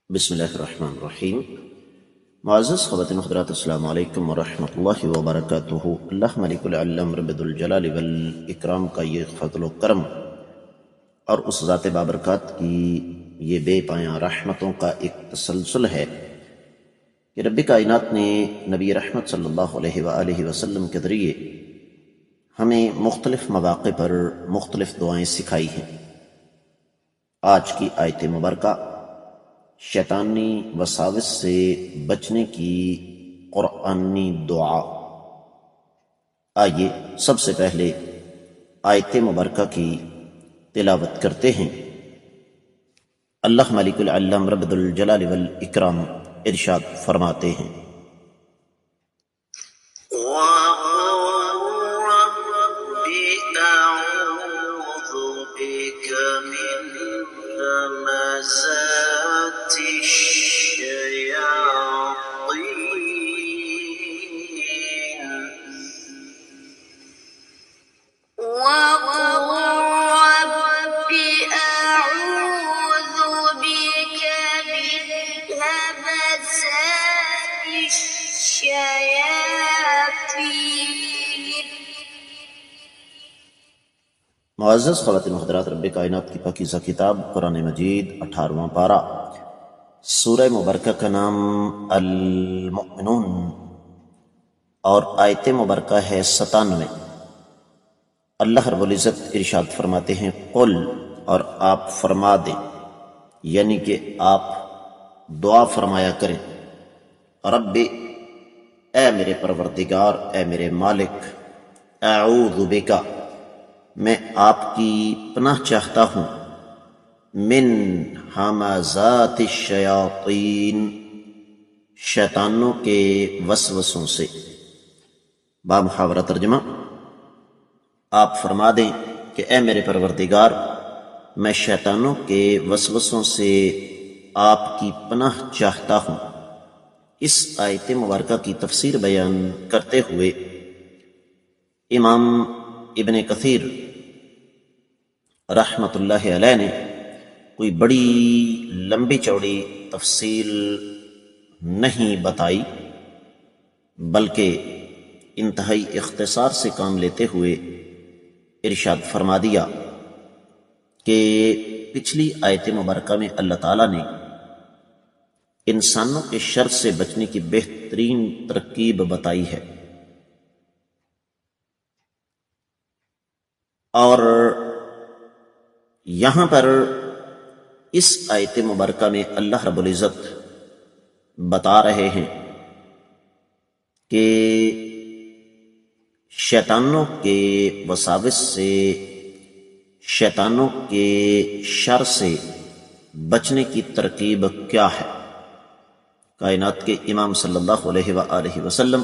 بسم اللہ الرحمن الرحیم۔ معزز خواتین حضرات، السلام علیکم ورحمۃ اللہ وبرکاتہ۔ اللہ ملک العلم رب الجلال والاکرام کا یہ فضل و کرم اور اس ذات بابرکات کی یہ بے پایاں رحمتوں کا ایک تسلسل ہے کہ رب کائنات نے نبی رحمت صلی اللہ علیہ وآلہ وسلم کے ذریعے ہمیں مختلف مواقع پر مختلف دعائیں سکھائی ہیں۔ آج کی آیت مبارکہ شیطانی وساوس سے بچنے کی قرآنی دعا۔ آئیے سب سے پہلے آیت مبارکہ کی تلاوت کرتے ہیں۔ اللہ ملک العلم رب الجلال والاکرام ارشاد فرماتے ہیں، معزز خواتین و حضرات، رب کائنات کی پاکیزہ کتاب قرآن مجید 18واں پارہ، سورہ مبارکہ کا نام المؤمنون اور آیت مبارکہ ہے 97۔ اللہ رب العزت ارشاد فرماتے ہیں، قل، اور آپ فرما دیں، یعنی کہ آپ دعا فرمایا کریں، رب، اے میرے پروردگار، اے میرے مالک، اعوذ بکا، میں آپ کی پناہ چاہتا ہوں، من ہمزات الشیاطین، شیطانوں کے وسوسوں سے۔ بامحاورہ ترجمہ، آپ فرما دیں کہ اے میرے پروردگار، میں شیطانوں کے وسوسوں سے آپ کی پناہ چاہتا ہوں۔ اس آیت مبارکہ کی تفسیر بیان کرتے ہوئے امام ابن کثیر رحمۃ اللہ علیہ نے کوئی بڑی لمبی چوڑی تفصیل نہیں بتائی، بلکہ انتہائی اختصار سے کام لیتے ہوئے ارشاد فرما دیا کہ پچھلی آیت مبارکہ میں اللہ تعالیٰ نے انسانوں کے شر سے بچنے کی بہترین ترکیب بتائی ہے، اور یہاں پر اس آیت مبارکہ میں اللہ رب العزت بتا رہے ہیں کہ شیطانوں کے وساوس سے، شیطانوں کے شر سے بچنے کی ترکیب کیا ہے۔ کائنات کے امام صلی اللہ علیہ وآلہ وسلم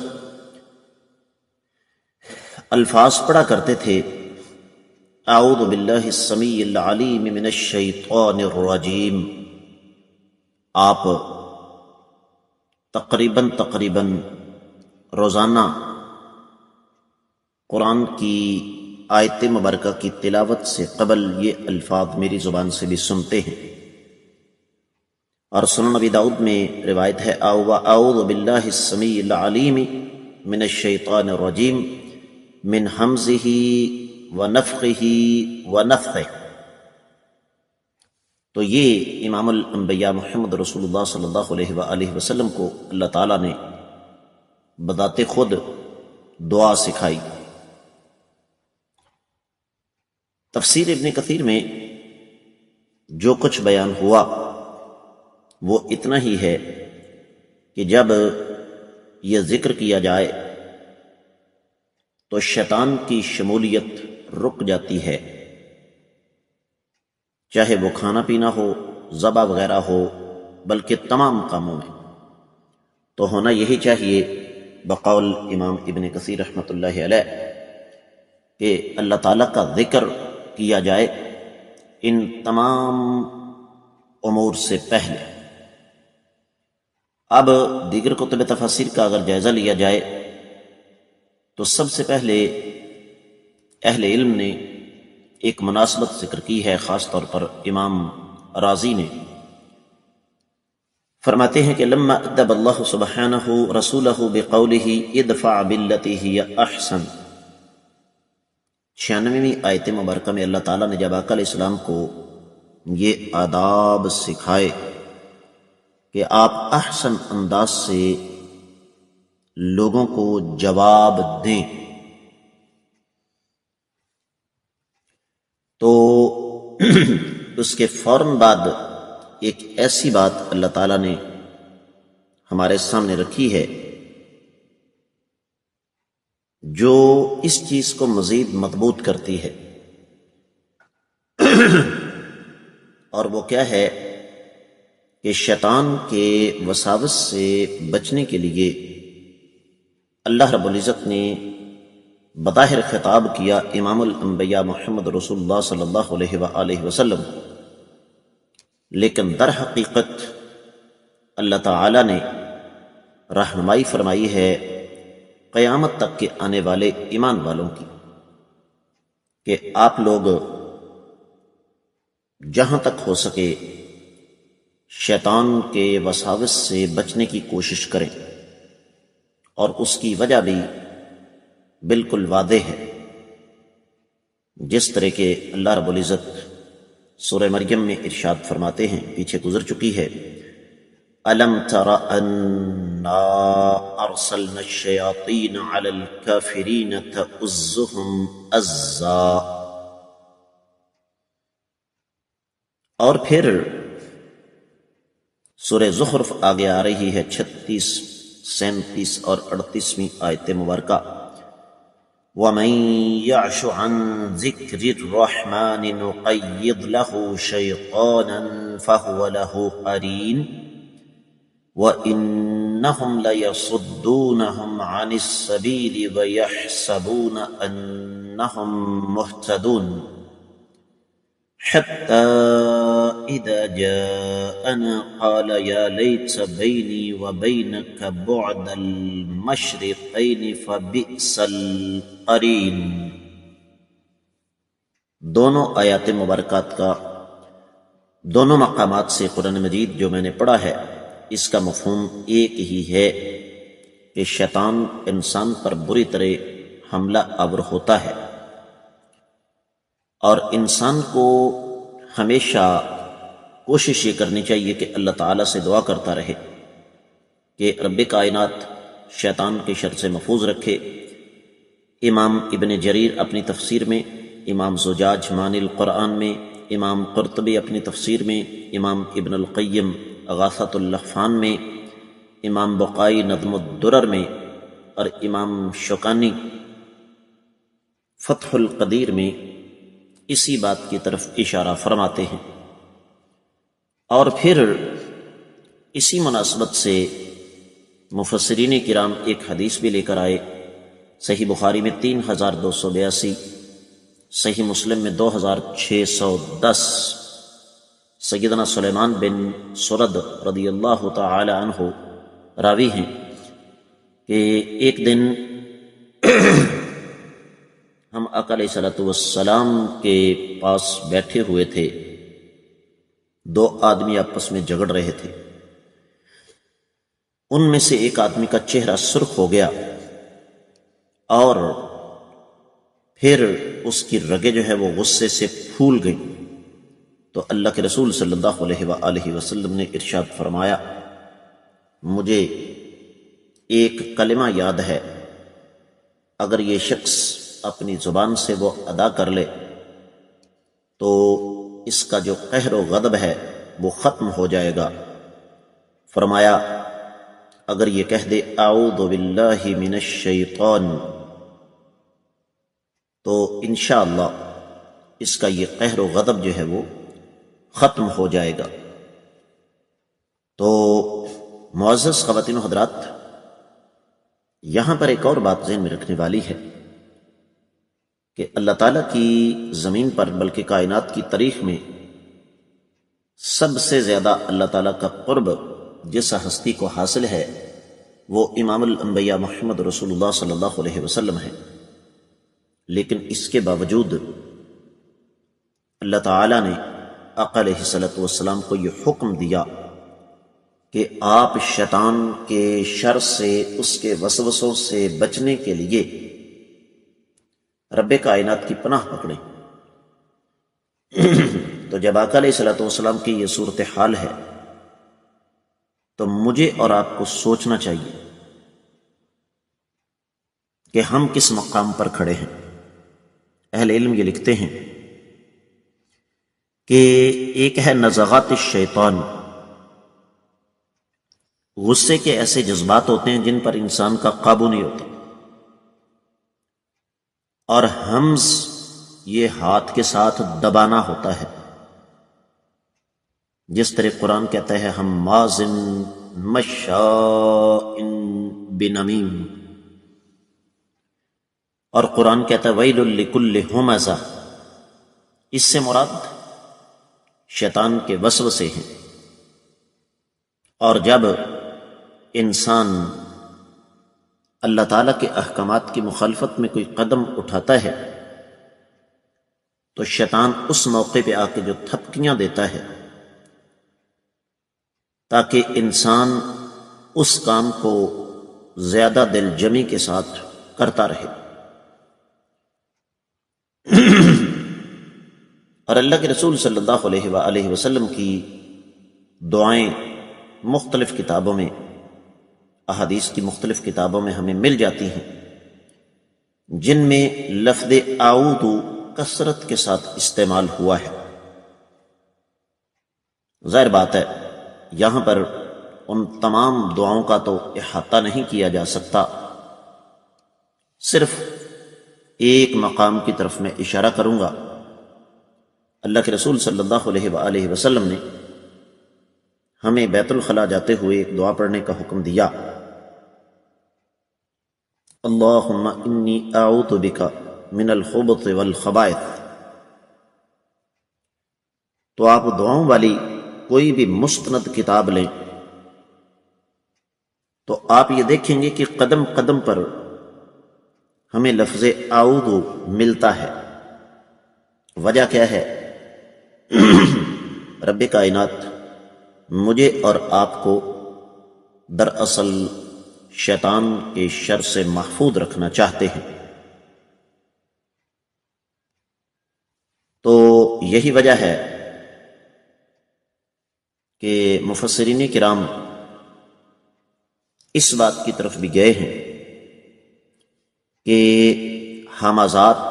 الفاظ پڑھا کرتے تھے، اعوذ باللہ السمیع العلیم من الشیطان الرجیم۔ آپ تقریباً روزانہ قرآن کی آیت مبارکہ کی تلاوت سے قبل یہ الفاظ میری زبان سے بھی سنتے ہیں، اور سنن ابی داؤد میں روایت ہے، اعوذ باللہ السمیع العلیم من الشیطان الرجیم من حمزہ ونفخہ ونفثہ۔ تو یہ امام الانبیاء محمد رسول اللہ صلی اللہ علیہ وآلہ وسلم کو اللہ تعالیٰ نے بذات خود دعا سکھائی۔ تفسیر ابن کثیر میں جو کچھ بیان ہوا وہ اتنا ہی ہے کہ جب یہ ذکر کیا جائے تو شیطان کی شمولیت رک جاتی ہے، چاہے وہ کھانا پینا ہو، ذبح وغیرہ ہو، بلکہ تمام کاموں میں تو ہونا یہی چاہیے بقول امام ابن کثیر رحمۃ اللہ علیہ کہ اللہ تعالیٰ کا ذکر کیا جائے ان تمام امور سے پہلے۔ اب دیگر کتب تفاسیر کا اگر جائزہ لیا جائے تو سب سے پہلے اہل علم نے ایک مناسبت ذکر کی ہے، خاص طور پر امام رازی نے، فرماتے ہیں کہ لما ادب اللہ سبحانہ رسولہ بقولہ ادفع باللتی ہی احسن، 96ویں آیت مبارکہ میں اللہ تعالیٰ نے جب آقا علیہ السلام کو یہ آداب سکھائے کہ آپ احسن انداز سے لوگوں کو جواب دیں، تو اس کے فوراً بعد ایک ایسی بات اللہ تعالیٰ نے ہمارے سامنے رکھی ہے جو اس چیز کو مزید مضبوط کرتی ہے، اور وہ کیا ہے کہ شیطان کے وساوس سے بچنے کے لیے اللہ رب العزت نے بظاہر خطاب کیا امام الانبیاء محمد رسول اللہ صلی اللہ علیہ وآلہ وسلم، لیکن در حقیقت اللہ تعالی نے رہنمائی فرمائی ہے قیامت تک کے آنے والے ایمان والوں کی کہ آپ لوگ جہاں تک ہو سکے شیطان کے وساوس سے بچنے کی کوشش کریں، اور اس کی وجہ بھی بالکل واضح ہے، جس طرح کہ اللہ رب العزت سورہ مریم میں ارشاد فرماتے ہیں، پیچھے گزر چکی ہے، أَلَمْ تَرَ أَنَّا أَرْسَلْنَا الشَّيَاطِينَ عَلَى الْكَافِرِينَ تَؤُزُّهُمْ أَزًّا۔ اور پھر سورہ زخرف آگے آ رہی ہے 36، 37 اور 38ویں آیت مبارکہ، وَمَن يَعْشُ عَن ذِكْرِ الرَّحْمَنِ نُقَيِّضْ لَهُ شَيْطَانًا فَهُوَ لَهُ قَرِينٌ وَإِنَّهُمْ لَيَصُدُّونَهُمْ عَنِ السَّبِيلِ وَيَحْسَبُونَ أَنَّهُمْ مُهْتَدُونَ حَتَّى إِذَا جَاءَنَا قَالَ يَا لَيْتَ بَيْنِي وَبَيْنَكَ بُعْدَ الْمَشْرِقَيْنِ فَبِئْسَ الْقَرِينُ۔ دونوں آیات مبارکات کا دونوں مقامات سے قرآن مجید جو میں نے پڑھا ہے، اس کا مفہوم ایک ہی ہے کہ شیطان انسان پر بری طرح حملہ آور ہوتا ہے، اور انسان کو ہمیشہ کوشش یہ کرنی چاہیے کہ اللہ تعالیٰ سے دعا کرتا رہے کہ رب کائنات شیطان کے شر سے محفوظ رکھے۔ امام ابن جریر اپنی تفسیر میں، امام زجاج معنی القرآن میں، امام قرطبی اپنی تفسیر میں، امام ابن القیم اغاثۃ اللحفان میں، امام بقائی نظم الدرر میں، اور امام شوکانی فتح القدیر میں اسی بات کی طرف اشارہ فرماتے ہیں۔ اور پھر اسی مناسبت سے مفسرین کرام ایک حدیث بھی لے کر آئے، صحیح بخاری میں 3282، صحیح مسلم میں 2610، سیدنا سلیمان بن سرد رضی اللہ تعالی عنہ راوی ہیں کہ ایک دن ہم آقا علیہ الصلوۃ والسلام کے پاس بیٹھے ہوئے تھے، دو آدمی آپس میں جھگڑ رہے تھے، ان میں سے ایک آدمی کا چہرہ سرخ ہو گیا اور پھر اس کی رگیں جو ہے وہ غصے سے پھول گئیں، تو اللہ کے رسول صلی اللہ علیہ وآلہ وسلم نے ارشاد فرمایا، مجھے ایک کلمہ یاد ہے، اگر یہ شخص اپنی زبان سے وہ ادا کر لے تو اس کا جو قہر و غضب ہے وہ ختم ہو جائے گا۔ فرمایا اگر یہ کہہ دے اعوذ باللہ من الشیطان، تو انشاءاللہ اس کا یہ قہر و غضب جو ہے وہ ختم ہو جائے گا۔ تو معزز خواتین و حضرات، یہاں پر ایک اور بات ذہن میں رکھنے والی ہے کہ اللہ تعالیٰ کی زمین پر بلکہ کائنات کی تاریخ میں سب سے زیادہ اللہ تعالیٰ کا قرب جس ہستی کو حاصل ہے وہ امام الانبیاء محمد رسول اللہ صلی اللہ علیہ وسلم ہے، لیکن اس کے باوجود اللہ تعالیٰ نے آقا علیہ الصلوۃ والسلام کو یہ حکم دیا کہ آپ شیطان کے شر سے، اس کے وسوسوں سے بچنے کے لیے رب کائنات کی پناہ پکڑیں۔ تو جب آقا علیہ الصلوۃ والسلام کی یہ صورتحال ہے تو مجھے اور آپ کو سوچنا چاہیے کہ ہم کس مقام پر کھڑے ہیں۔ اہل علم یہ لکھتے ہیں کہ ایک ہے نزغات الشیطان، غصے کے ایسے جذبات ہوتے ہیں جن پر انسان کا قابو نہیں ہوتا، اور حمز یہ ہاتھ کے ساتھ دبانا ہوتا ہے، جس طرح قرآن کہتا ہے حماز مشاء بنمیم، اور قرآن کہتا ہے ویل لکل ہمزہ۔ اس سے مراد شیطان کے وسوسے ہیں، اور جب انسان اللہ تعالیٰ کے احکامات کی مخالفت میں کوئی قدم اٹھاتا ہے تو شیطان اس موقع پہ آ کے جو تھپکیاں دیتا ہے تاکہ انسان اس کام کو زیادہ دل جمی کے ساتھ کرتا رہے۔ اور اللہ کے رسول صلی اللہ علیہ وآلہ وسلم کی دعائیں مختلف کتابوں میں، احادیث کی مختلف کتابوں میں ہمیں مل جاتی ہیں، جن میں لفظ اعوذ کثرت کے ساتھ استعمال ہوا ہے۔ ظاہر بات ہے یہاں پر ان تمام دعاؤں کا تو احاطہ نہیں کیا جا سکتا، صرف ایک مقام کی طرف میں اشارہ کروں گا۔ اللہ کے رسول صلی اللہ علیہ وآلہ وسلم نے ہمیں بیت الخلاء جاتے ہوئے ایک دعا پڑھنے کا حکم دیا، اللہم انی اعوذ بک من الخبث والخبائث۔ تو آپ دعاؤں والی کوئی بھی مستند کتاب لیں تو آپ یہ دیکھیں گے کہ قدم قدم پر ہمیں لفظ اعوذ ملتا ہے۔ وجہ کیا ہے؟ رب کائنات مجھے اور آپ کو دراصل شیطان کے شر سے محفوظ رکھنا چاہتے ہیں۔ تو یہی وجہ ہے کہ مفسرین کرام اس بات کی طرف بھی گئے ہیں کہ حمزات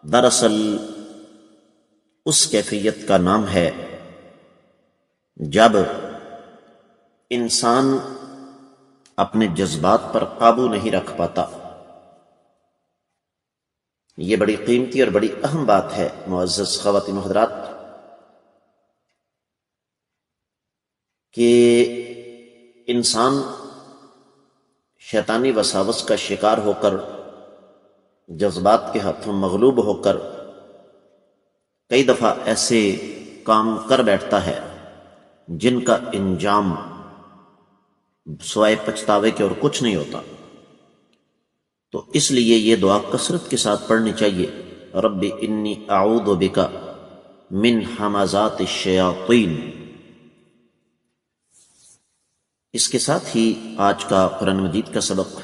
دراصل اس کیفیت کا نام ہے جب انسان اپنے جذبات پر قابو نہیں رکھ پاتا۔ یہ بڑی قیمتی اور بڑی اہم بات ہے معزز خواتین و حضرات، کہ انسان شیطانی وساوس کا شکار ہو کر، جذبات کے ہاتھوں مغلوب ہو کر کئی دفعہ ایسے کام کر بیٹھتا ہے جن کا انجام سوائے پچھتاوے کے اور کچھ نہیں ہوتا۔ تو اس لیے یہ دعا کثرت کے ساتھ پڑھنی چاہیے، رب انی اعوذ بک من ہمزات الشیاطین۔ اس کے ساتھ ہی آج کا قرآن مجید کا سبق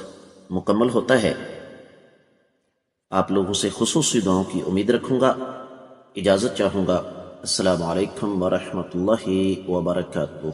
مکمل ہوتا ہے۔ آپ لوگوں سے خصوصی دعاؤں کی امید رکھوں گا، اجازت چاہوں گا۔ السلام علیکم ورحمۃ اللہ وبرکاتہ۔